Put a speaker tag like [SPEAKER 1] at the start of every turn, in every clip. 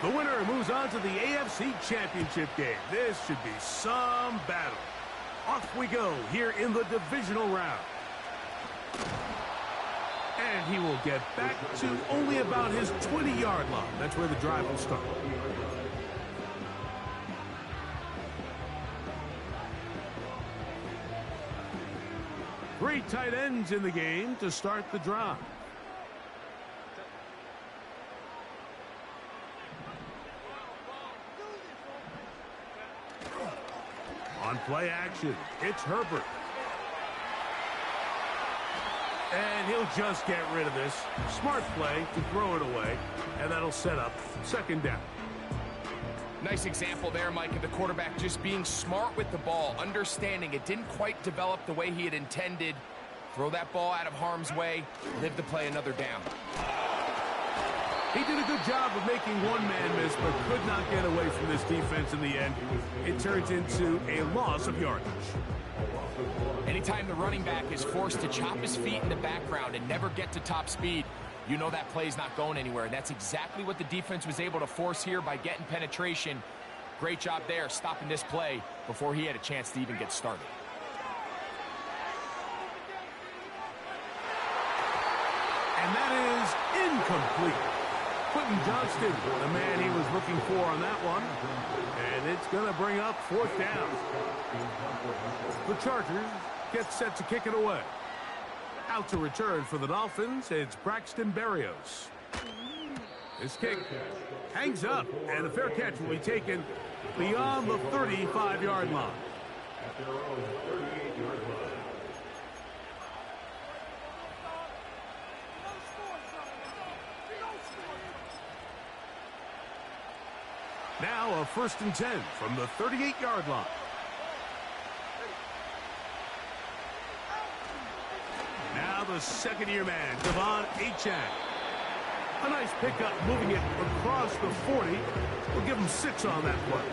[SPEAKER 1] The winner moves on to the AFC Championship game. This should be some battle. Off we go here in the divisional round. And he will get back to only about his 20-yard line. That's where the drive will start. Three tight ends in the game to start the drive. On play action, it's Herbert. And he'll just get rid of this. Smart play to throw it away, and that'll set up second down.
[SPEAKER 2] Nice example there, Mike, of the quarterback just being smart with the ball, understanding it didn't quite develop the way he had intended. Throw that ball out of harm's way, live to play another down.
[SPEAKER 1] He did a good job of making one man miss, but could not get away from this defense in the end. It turns into a loss of yardage.
[SPEAKER 2] Anytime the running back is forced to chop his feet in the background and never get to top speed, you know that play's not going anywhere. And that's exactly what the defense was able to force here by getting penetration. Great job there, stopping this play before he had a chance to even get started.
[SPEAKER 1] And that is incomplete. Quentin Johnston, the man he was looking for on that one. And it's going to bring up fourth down. The Chargers get set to kick it away. Out to return for the Dolphins, it's Braxton Berrios. This kick hangs up, and a fair catch will be taken beyond the 35-yard line. Now a 1st and 10 from the 38-yard line. Now the second-year man, Devon Achane. A nice pickup, moving it across the 40. We'll give him 6 on that play.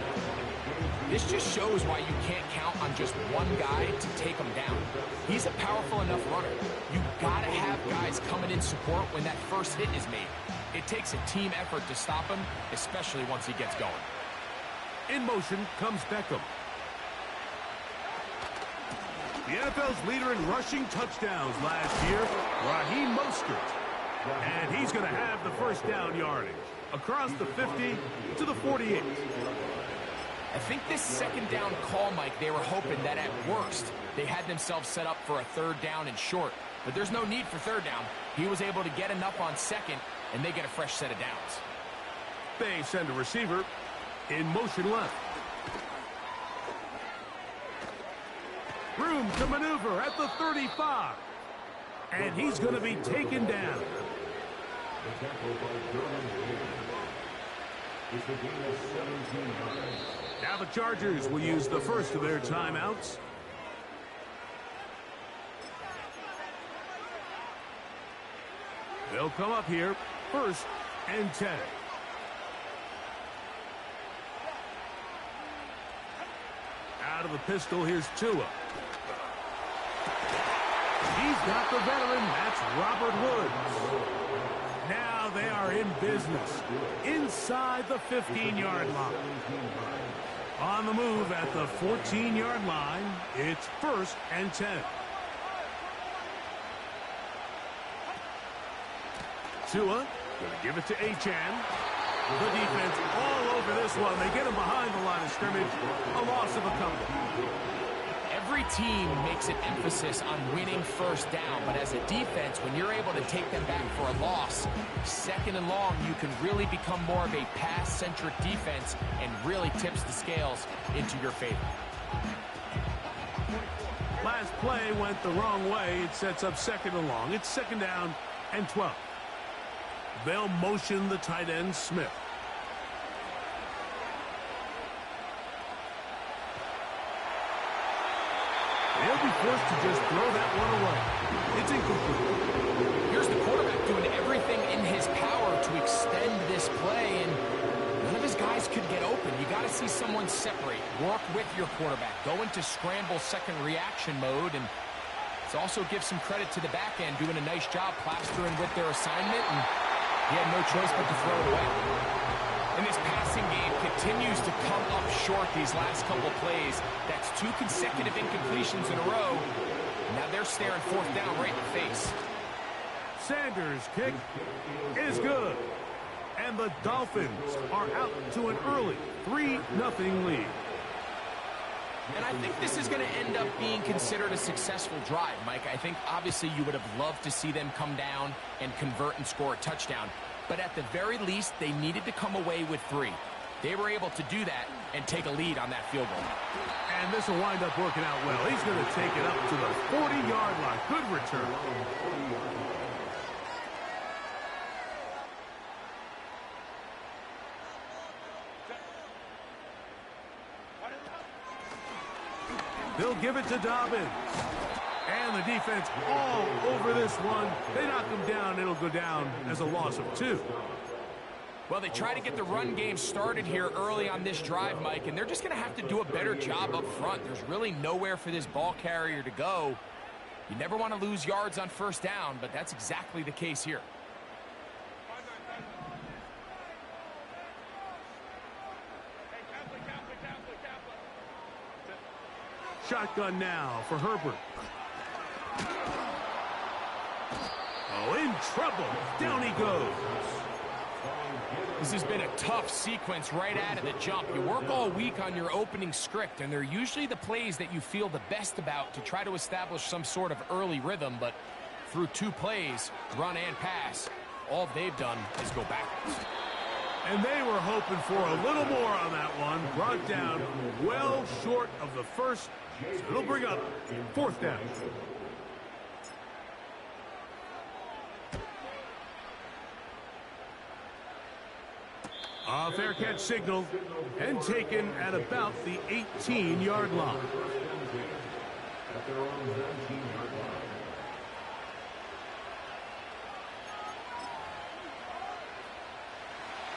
[SPEAKER 2] This just shows why you can't count on just one guy to take him down. He's a powerful enough runner. You gotta have guys coming in support when that first hit is made. It takes a team effort to stop him, especially once he gets going.
[SPEAKER 1] In motion comes Beckham. The NFL's leader in rushing touchdowns last year, Raheem Mostert. And he's going to have the first down yardage. Across the 50 to the 48.
[SPEAKER 2] I think this second down call, Mike, they were hoping that at worst, they had themselves set up for a third down and short. But there's no need for third down. He was able to get enough on second, and they get a fresh set of downs.
[SPEAKER 1] They send a receiver in motion left. Room to maneuver at the 35. And he's going to be taken down. Now the Chargers will use the first of their timeouts. They'll come up here, 1st and 10. Out of the pistol, here's Tua. He's got the veteran, that's Robert Woods. Now they are in business, inside the 15-yard line. On the move at the 14-yard line, it's 1st and 10. Tua, going to give it to Achane. The defense all over this one. They get him behind the line of scrimmage. A loss of a couple.
[SPEAKER 2] Every team makes an emphasis on winning first down, but as a defense, when you're able to take them back for a loss, 2nd and long, you can really become more of a pass-centric defense and really tips the scales into your favor.
[SPEAKER 1] Last play went the wrong way. It sets up 2nd and long. It's 2nd down and 12. They'll motion the tight end, Smith. They'll be forced to just throw that one away. It's incomplete.
[SPEAKER 2] Here's the quarterback doing everything in his power to extend this play, and none of his guys could get open. You got to see someone separate, work with your quarterback, go into scramble second reaction mode, and Also give some credit to the back end, doing a nice job plastering with their assignment, and he had no choice but to throw it away. And this passing game continues to come up short these last couple plays. That's 2 consecutive incompletions in a row. Now they're staring 4th down right in the face.
[SPEAKER 1] Sanders' kick is good. And the Dolphins are out to an early 3-0 lead.
[SPEAKER 2] And I think this is going to end up being considered a successful drive, Mike. I think obviously you would have loved to see them come down and convert and score a touchdown. But at the very least, they needed to come away with 3. They were able to do that and take a lead on that field goal.
[SPEAKER 1] And this will wind up working out well. He's going to take it up to the 40-yard line. Good return. They'll give it to Dobbins. And the defense all over this one. They knock him down. It'll go down as a loss of 2.
[SPEAKER 2] Well, they try to get the run game started here early on this drive, Mike, and they're just going to have to do a better job up front. There's really nowhere for this ball carrier to go. You never want to lose yards on 1st down, but that's exactly the case here.
[SPEAKER 1] Shotgun now for Herbert. Oh, in trouble. Down he goes.
[SPEAKER 2] This has been a tough sequence right out of the jump. You work all week on your opening script, and they're usually the plays that you feel the best about to try to establish some sort of early rhythm, but through 2 plays, run and pass, all they've done is go backwards.
[SPEAKER 1] And they were hoping for a little more on that one. Brought down well short of the first. So it'll bring up 4th down. A fair catch signal and taken at about the 18-yard line.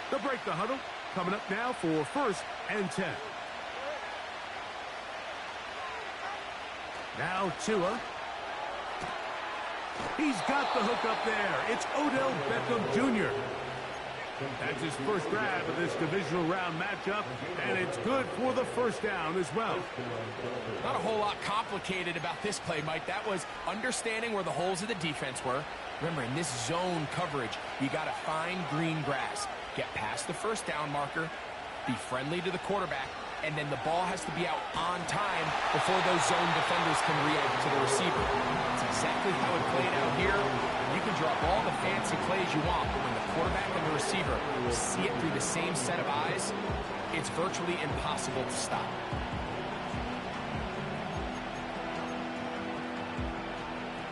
[SPEAKER 1] They'll break the huddle. Coming up now for 1st and 10. Now Tua. He's got the hook up there. It's Odell Beckham Jr. That's his first grab of this divisional round matchup, and it's good for the 1st down as well.
[SPEAKER 2] Not a whole lot complicated about this play, Mike. That was understanding where the holes of the defense were. Remember, in this zone coverage, you got to find green grass. Get past the 1st down marker, be friendly to the quarterback, and then the ball has to be out on time before those zone defenders can react to the receiver. That's exactly how it played out here. You can drop all the fancy plays you want, but when the quarterback and the receiver see it through the same set of eyes, it's virtually impossible to stop.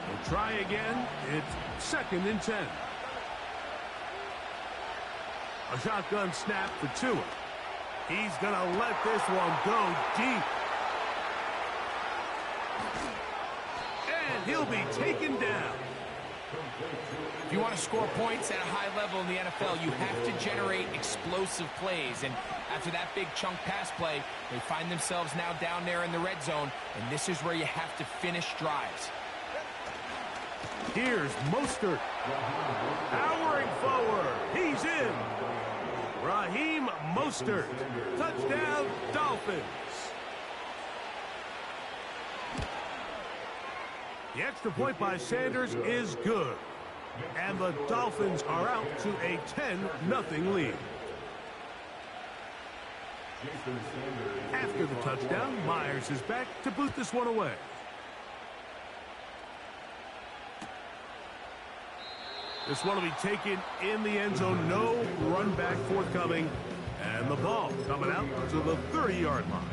[SPEAKER 1] We'll try again. It's 2nd and 10. A shotgun snap for Tua. He's going to let this one go deep. And he'll be taken down.
[SPEAKER 2] If you want to score points at a high level in the NFL, you have to generate explosive plays. And after that big chunk pass play, they find themselves now down there in the red zone. And this is where you have to finish drives.
[SPEAKER 1] Here's Mostert. Powering forward. He's in. Raheem Mostert. Touchdown, Dolphins. The extra point by Sanders is good. And the Dolphins are out to a 10-0 lead. After the touchdown, Myers is back to boot this one away. This one will be taken in the end zone. No run back forthcoming. And the ball coming out to the 30-yard line.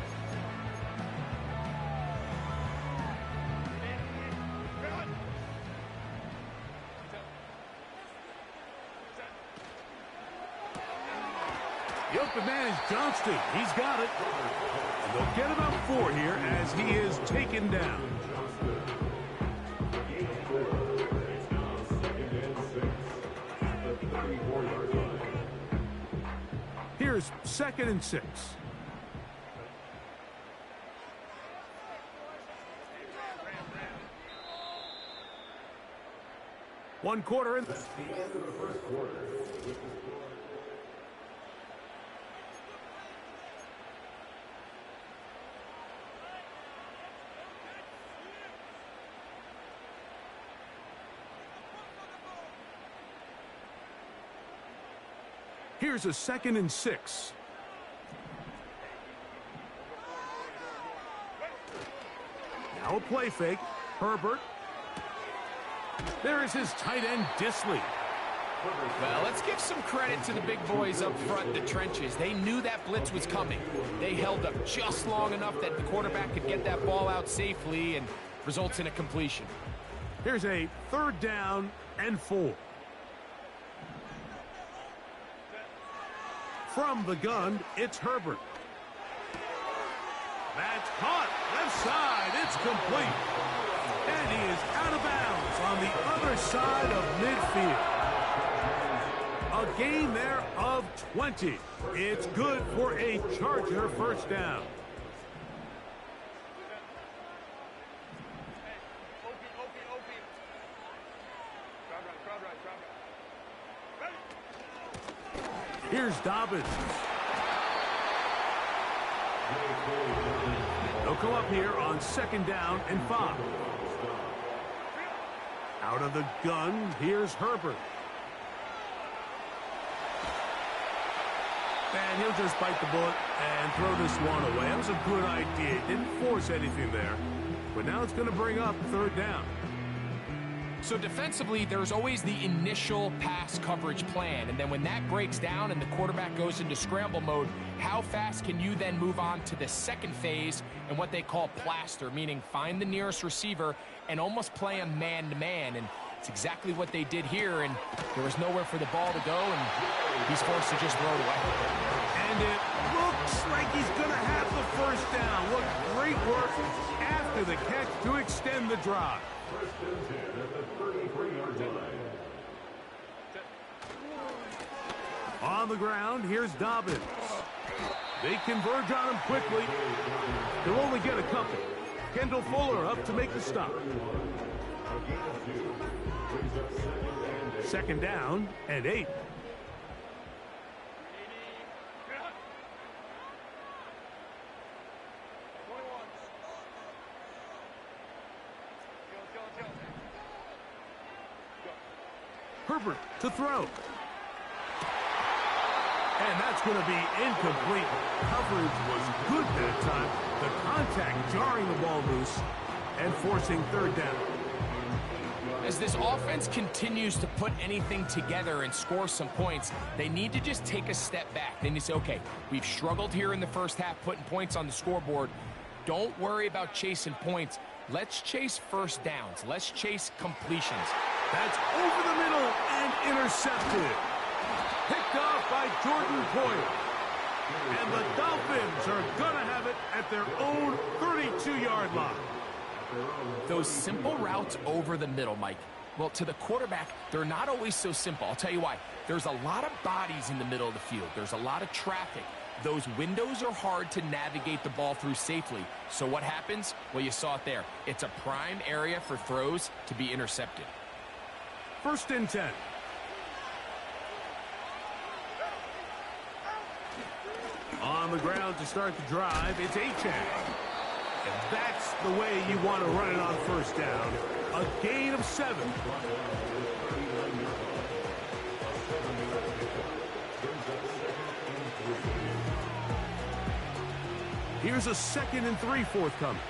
[SPEAKER 1] The open man is Johnston. He's got it. And they'll get about 4 here as he is taken down. Here's 2nd and 6. One quarter in. Here's a 2nd and 6. Now a play fake. Herbert. There is his tight end, Disley.
[SPEAKER 2] Well, let's give some credit to the big boys up front in the trenches. They knew that blitz was coming. They held up just long enough that the quarterback could get that ball out safely and results in a completion.
[SPEAKER 1] Here's a 3rd down and 4. From the gun, it's Herbert. That's caught. Left side. It's complete. And he is out of bounds on the other side of midfield. A gain there of 20. It's good for a Charger first down. Here's Dobbins. They'll come up here on 2nd down and 5. Out of the gun, here's Herbert. And he'll just bite the bullet and throw this one away. That was a good idea. Didn't force anything there. But now it's going to bring up 3rd down.
[SPEAKER 2] So defensively, there's always the initial pass coverage plan. And then when that breaks down and the quarterback goes into scramble mode, how fast can you then move on to the second phase and what they call plaster, meaning find the nearest receiver and almost play a man-to-man. And it's exactly what they did here. And there was nowhere for the ball to go, and he's forced to just throw it away.
[SPEAKER 1] And it looks like he's going to have the first down. What great work after the catch to extend the drive. On the ground, here's Dobbins. They converge on him quickly. They'll only get a couple. Kendall Fuller up to make the stop. 2nd down and 8. Herbert to throw. And that's going to be incomplete. Coverage was good that time. The contact jarring the ball loose and forcing 3rd down.
[SPEAKER 2] As this offense continues to put anything together and score some points, they need to just take a step back. They need to say, okay, we've struggled here in the first half putting points on the scoreboard. Don't worry about chasing points. Let's chase first downs. Let's chase completions.
[SPEAKER 1] That's over the middle and intercepted. Picked off by Jordan Poyer. And the Dolphins are going to have it at their own 32-yard line.
[SPEAKER 2] Those simple routes over the middle, Mike. Well, to the quarterback, they're not always so simple. I'll tell you why. There's a lot of bodies in the middle of the field. There's a lot of traffic. Those windows are hard to navigate the ball through safely. So what happens? Well, you saw it there. It's a prime area for throws to be intercepted.
[SPEAKER 1] 1st and 10. On the ground to start the drive, it's Achane. And that's the way you want to run it on 1st down. A gain of 7. Here's a 2nd and 3 forthcoming.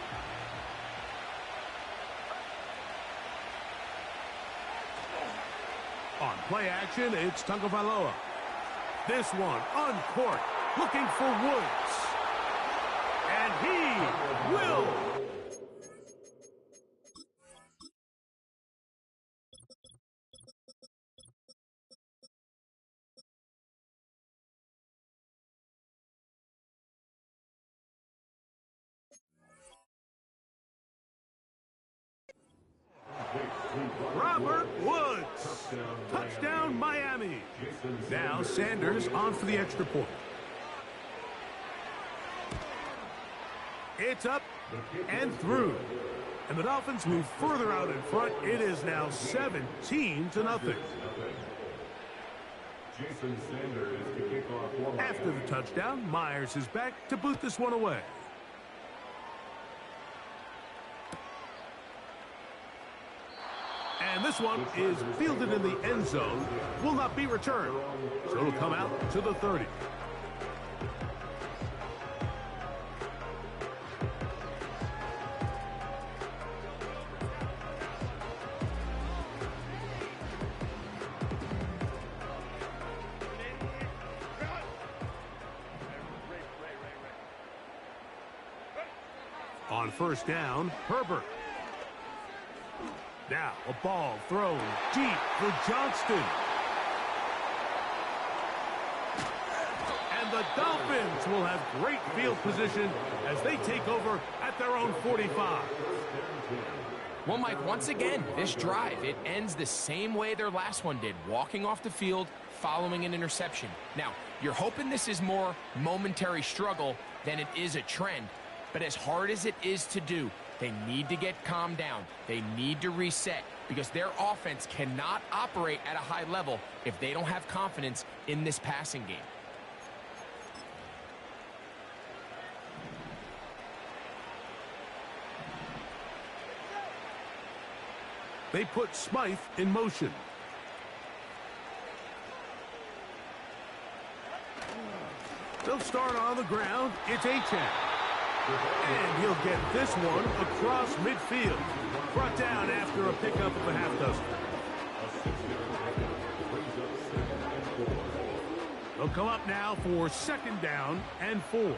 [SPEAKER 1] On play action, it's Tagovailoa. This one uncorked, looking for Woods. And he will. Robert Woods. Touchdown, Miami. Now Sanders on for the extra point. It's up and through. And the Dolphins move further out in front. It is now 17-0. After the touchdown, Myers is back to boot this one away. And this one is fielded in the end zone. Will not be returned. So it'll come out to the 30. On first down, Herbert. Now a ball thrown deep for Johnston. And the Dolphins will have great field position as they take over at their own 45.
[SPEAKER 2] Well, Mike, once again, this drive, it ends the same way their last one did, walking off the field, following an interception. Now, you're hoping this is more momentary struggle than it is a trend, but as hard as it is to do, they need to get calmed down. They need to reset because their offense cannot operate at a high level if they don't have confidence in this passing game.
[SPEAKER 1] They put Smythe in motion. They'll start on the ground. It's Achane. And he'll get this one across midfield. Brought down after a pickup of a half dozen. They'll come up now for second down and 4.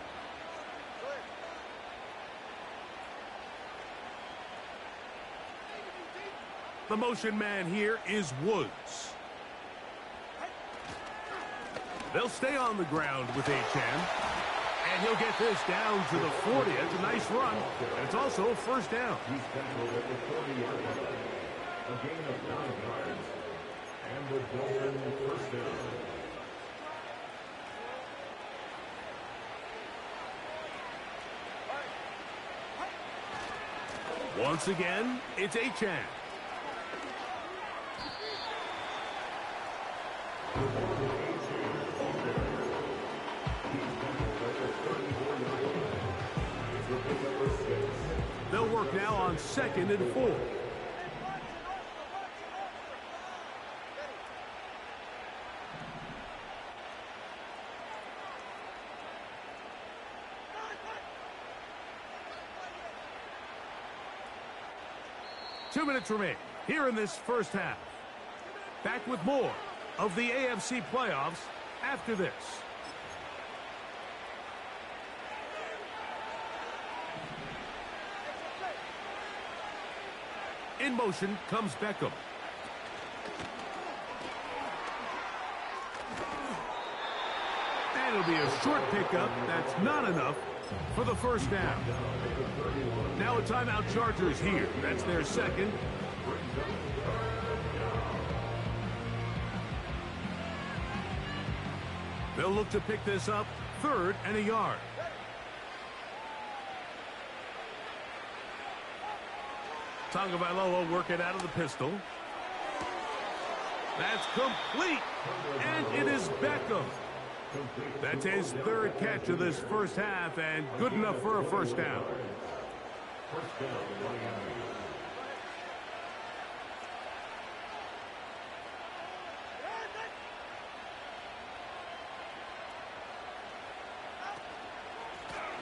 [SPEAKER 1] The motion man here is Woods. They'll stay on the ground with Achane. And he'll get this down to the 40. That's a nice run. And it's also a first down. A gain of 9 yards. And the Dolphins first down. Once again, it's Achane. They'll work now on second and 4. Two minutes remain here in this first half. Back with more of the AFC playoffs after this. In motion comes Beckham. And it'll be a short pickup. That's not enough for the first down. Now a timeout Chargers here. That's their second. They'll look to pick this up, 3rd and a yard. Tagovailoa work it out of the pistol. That's complete. And it is Beckham. That's his 3rd catch of this first half and good enough for a first down.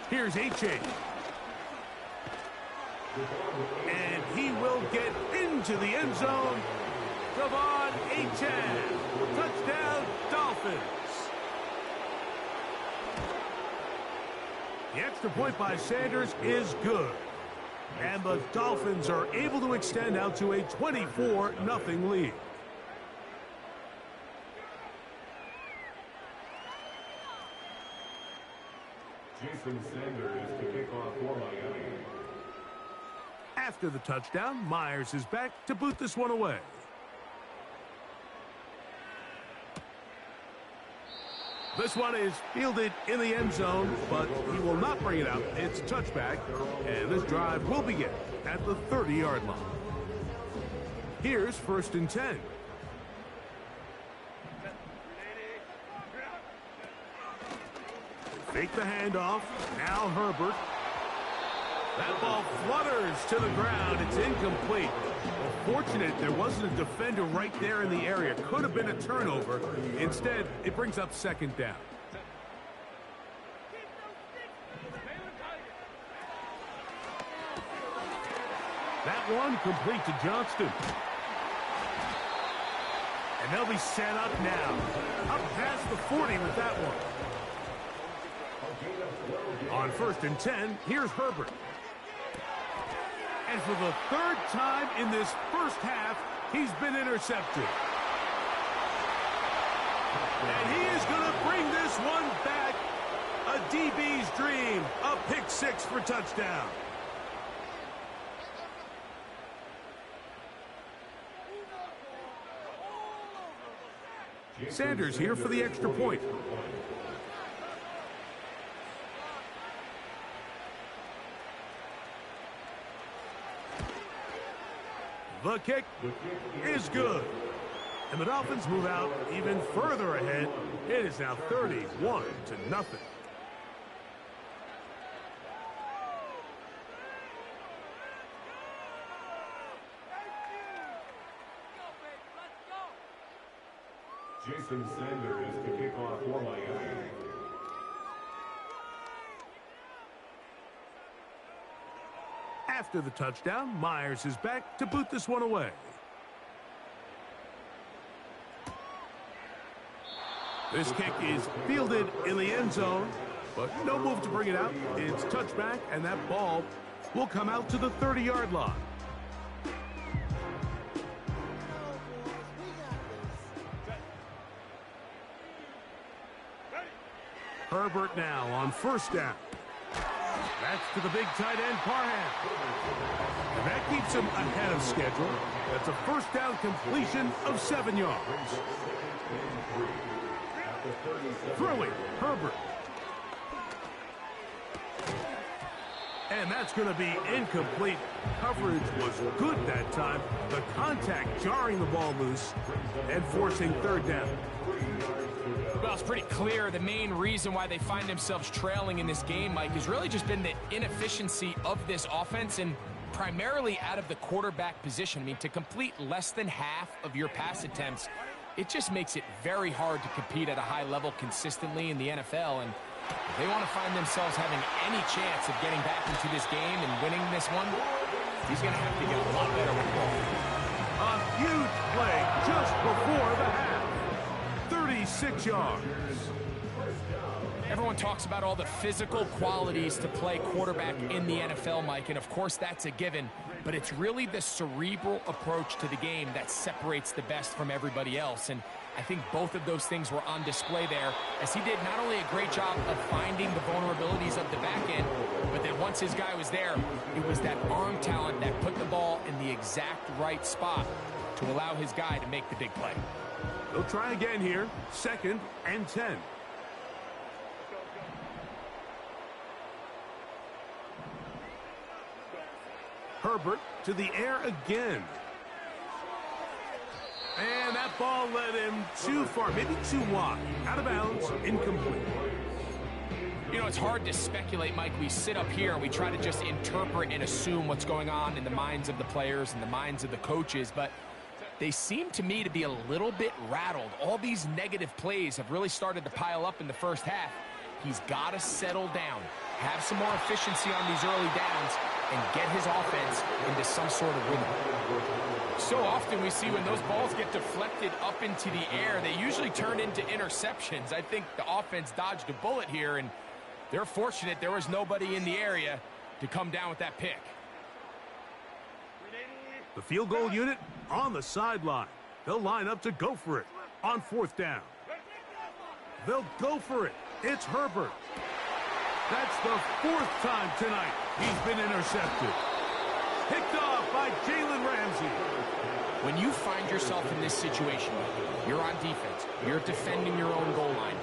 [SPEAKER 1] Here's Achane. And he will get into the end zone. Devon Achane. Touchdown, Dolphins. The extra point by Sanders is good. And the Dolphins are able to extend out to a 24-0 lead. Jason Sanders to kick off for Miami. After the touchdown, Myers is back to boot this one away. This one is fielded in the end zone, but he will not bring it out. It's touchback, and this drive will begin at the 30-yard line. Here's 1st and 10. Fake the handoff. Now Herbert. That ball flutters to the ground. It's incomplete. Well, fortunate there wasn't a defender right there in the area. Could have been a turnover. Instead, it brings up 2nd down. That one complete to Johnston. And they'll be set up now. Up past the 40 with that one. On 1st and 10, here's Herbert. And for the 3rd time in this first half, he's been intercepted. And he is going to bring this one back. A DB's dream. A pick 6 for touchdown. Sanders here for the extra point. The kick is good. And the Dolphins move out even further ahead. It is now 31-0.
[SPEAKER 3] Jason Sanders to kick off for Miami.
[SPEAKER 1] After the touchdown, Myers is back to boot this one away. This kick is fielded in the end zone, but no move to bring it out. It's touchback, and that ball will come out to the 30-yard line. Herbert now on 1st down. That's to the big tight end, Parham. And that keeps him ahead of schedule. That's a 1st down completion of 7 yards. Throwing, Herbert. And that's going to be incomplete. Coverage was good that time. The contact jarring the ball loose and forcing 3rd down.
[SPEAKER 2] Well, it's pretty clear the main reason why they find themselves trailing in this game, Mike, has really just been the inefficiency of this offense and primarily out of the quarterback position. I mean, to complete less than half of your pass attempts, it just makes it very hard to compete at a high level consistently in the NFL. And if they want to find themselves having any chance of getting back into this game and winning this one, he's going to have to get a lot better with the ball.
[SPEAKER 1] A huge play just before the half. 36 yards.
[SPEAKER 2] Everyone talks about all the physical qualities to play quarterback in the NFL, Mike, and of course that's a given, but it's really the cerebral approach to the game that separates the best from everybody else, and I think both of those things were on display there, as he did not only a great job of finding the vulnerabilities of the back end, but then once his guy was there, it was that arm talent that put the ball in the exact right spot to allow his guy to make the big play.
[SPEAKER 1] They'll try again here. 2nd and 10. Herbert to the air again. And that ball led him too far, maybe too wide. Out of bounds, incomplete.
[SPEAKER 2] You know, it's hard to speculate, Mike. We sit up here and we try to just interpret and assume what's going on in the minds of the players and the minds of the coaches, but they seem to me to be a little bit rattled. All these negative plays have really started to pile up in the first half. He's got to settle down, have some more efficiency on these early downs, and get his offense into some sort of rhythm. So often we see when those balls get deflected up into the air, they usually turn into interceptions. I think the offense dodged a bullet here, and they're fortunate there was nobody in the area to come down with that pick.
[SPEAKER 1] The field goal unit on the sideline. They'll line up to go for it on 4th down. They'll go for it. It's Herbert. That's the 4th time tonight he's been intercepted. Picked off by Jalen Ramsey.
[SPEAKER 2] When you find yourself in this situation, you're on defense, you're defending your own goal line,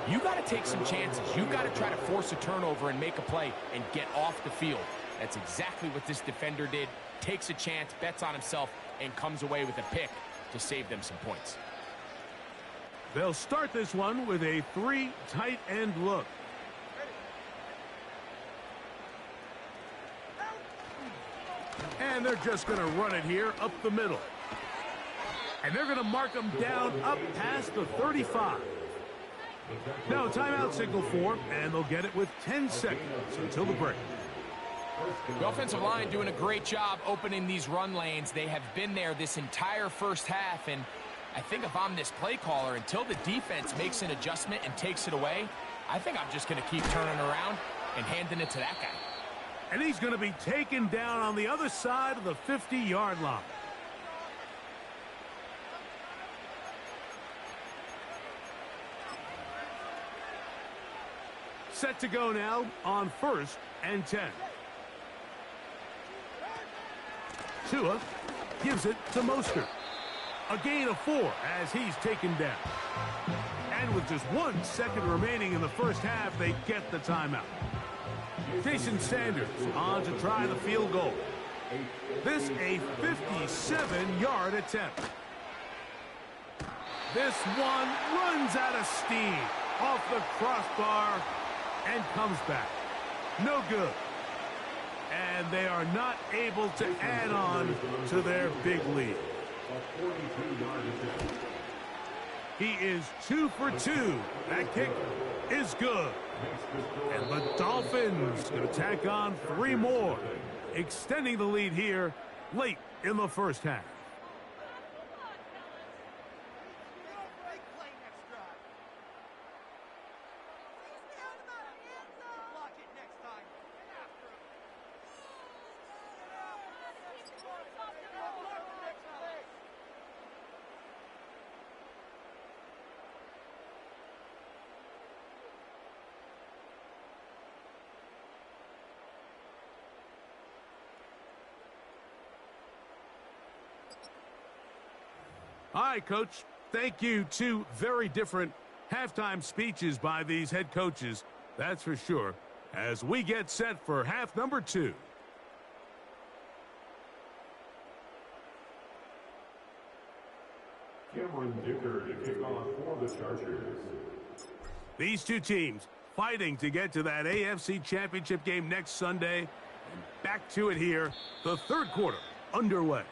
[SPEAKER 2] you got to take some chances. You got to try to force a turnover and make a play and get off the field. That's exactly what this defender did. Takes a chance, bets on himself, and comes away with a pick to save them some points.
[SPEAKER 1] They'll start this one with a 3 tight end look. And they're just going to run it here up the middle. And they're going to mark them down up past the 35. Now, timeout signal for, and they'll get it with 10 seconds until the break.
[SPEAKER 2] The offensive line doing a great job opening these run lanes. They have been there this entire first half, and I think if I'm this play caller, until the defense makes an adjustment and takes it away, I think I'm just going to keep turning around and handing it to that guy.
[SPEAKER 1] And he's going to be taken down on the other side of the 50-yard line. Set to go now on 1st and 10. Tua gives it to Mostert. A gain of 4 as he's taken down. And with just 1 second remaining in the first half, they get the timeout. Jason Sanders on to try the field goal. This a 57-yard attempt. This one runs out of steam off the crossbar and comes back. No good. And they are not able to add on to their big lead. He is 2 for 2. That kick is good. And the Dolphins going to tack on 3 more, extending the lead here late in the first half. All right, Coach. Thank you. 2 very different halftime speeches by these head coaches, that's for sure, as we get set for half number 2.
[SPEAKER 3] Cameron Dicker to kick off for the Chargers.
[SPEAKER 1] These 2 teams fighting to get to that AFC Championship game next Sunday. And back to it here, the 3rd quarter underway.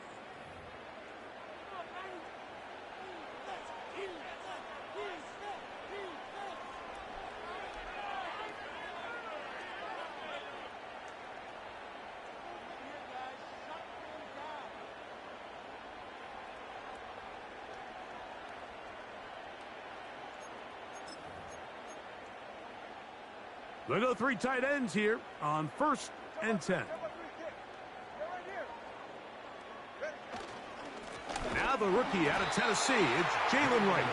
[SPEAKER 1] They'll go 3 tight ends here on 1st and 10. Now the rookie out of Tennessee, it's Jalen Wright.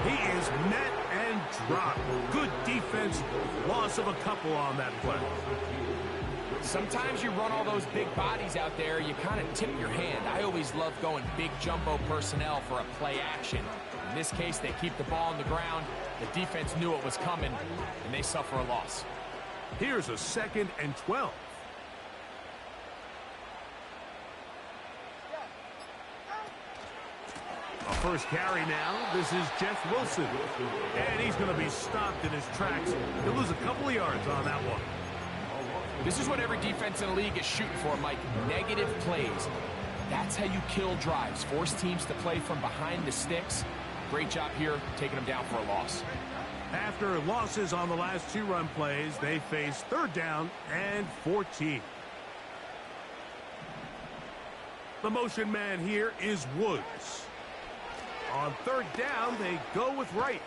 [SPEAKER 1] He is met and dropped. Good defense, loss of a couple on that play.
[SPEAKER 2] Sometimes you run all those big bodies out there, you kind of tip your hand. I always love going big jumbo personnel for a play action. In this case, they keep the ball on the ground. The defense knew it was coming, and they suffer a loss.
[SPEAKER 1] Here's a 2nd and 12. A first carry now. This is Jeff Wilson. And he's going to be stopped in his tracks. He'll lose a couple of yards on that one.
[SPEAKER 2] This is what every defense in the league is shooting for, Mike. Negative plays. That's how you kill drives. Force teams to play from behind the sticks. Great job here, taking them down for a loss.
[SPEAKER 1] After losses on the last 2 run plays, they face 3rd down and 14. The motion man here is Woods. On 3rd down, they go with Wright.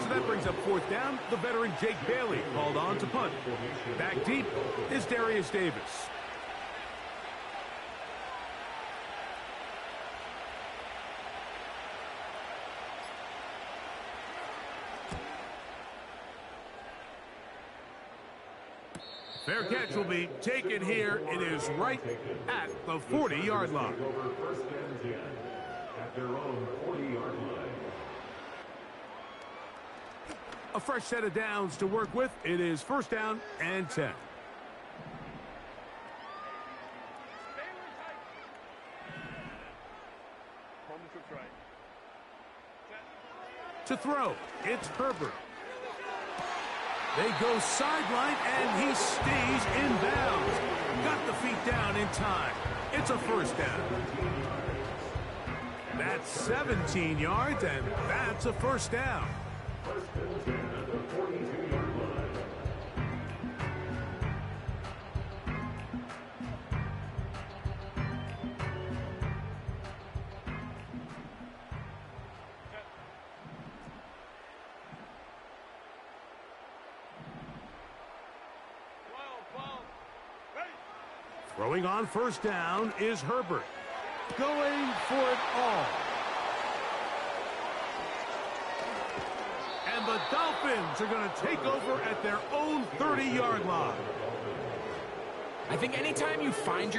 [SPEAKER 1] So that brings up 4th down. The veteran Jake Bailey called on to punt. Back deep is Darius Davis. Fair catch will be taken here. It is right at the 40-yard line.
[SPEAKER 3] Over first and 10 at their own 40-yard line.
[SPEAKER 1] A fresh set of downs to work with. It is first down and 10. To throw, it's Herbert. They go sideline, and he stays in bounds. Got the feet down in time. It's a first down. That's 17 yards, and that's a first down.
[SPEAKER 3] First and 10 at the 42-yard line.
[SPEAKER 1] Throwing on first down is Herbert. Going for it all. And the Dolphins are going to take over at their own 30-yard line.
[SPEAKER 2] I think anytime you find yourself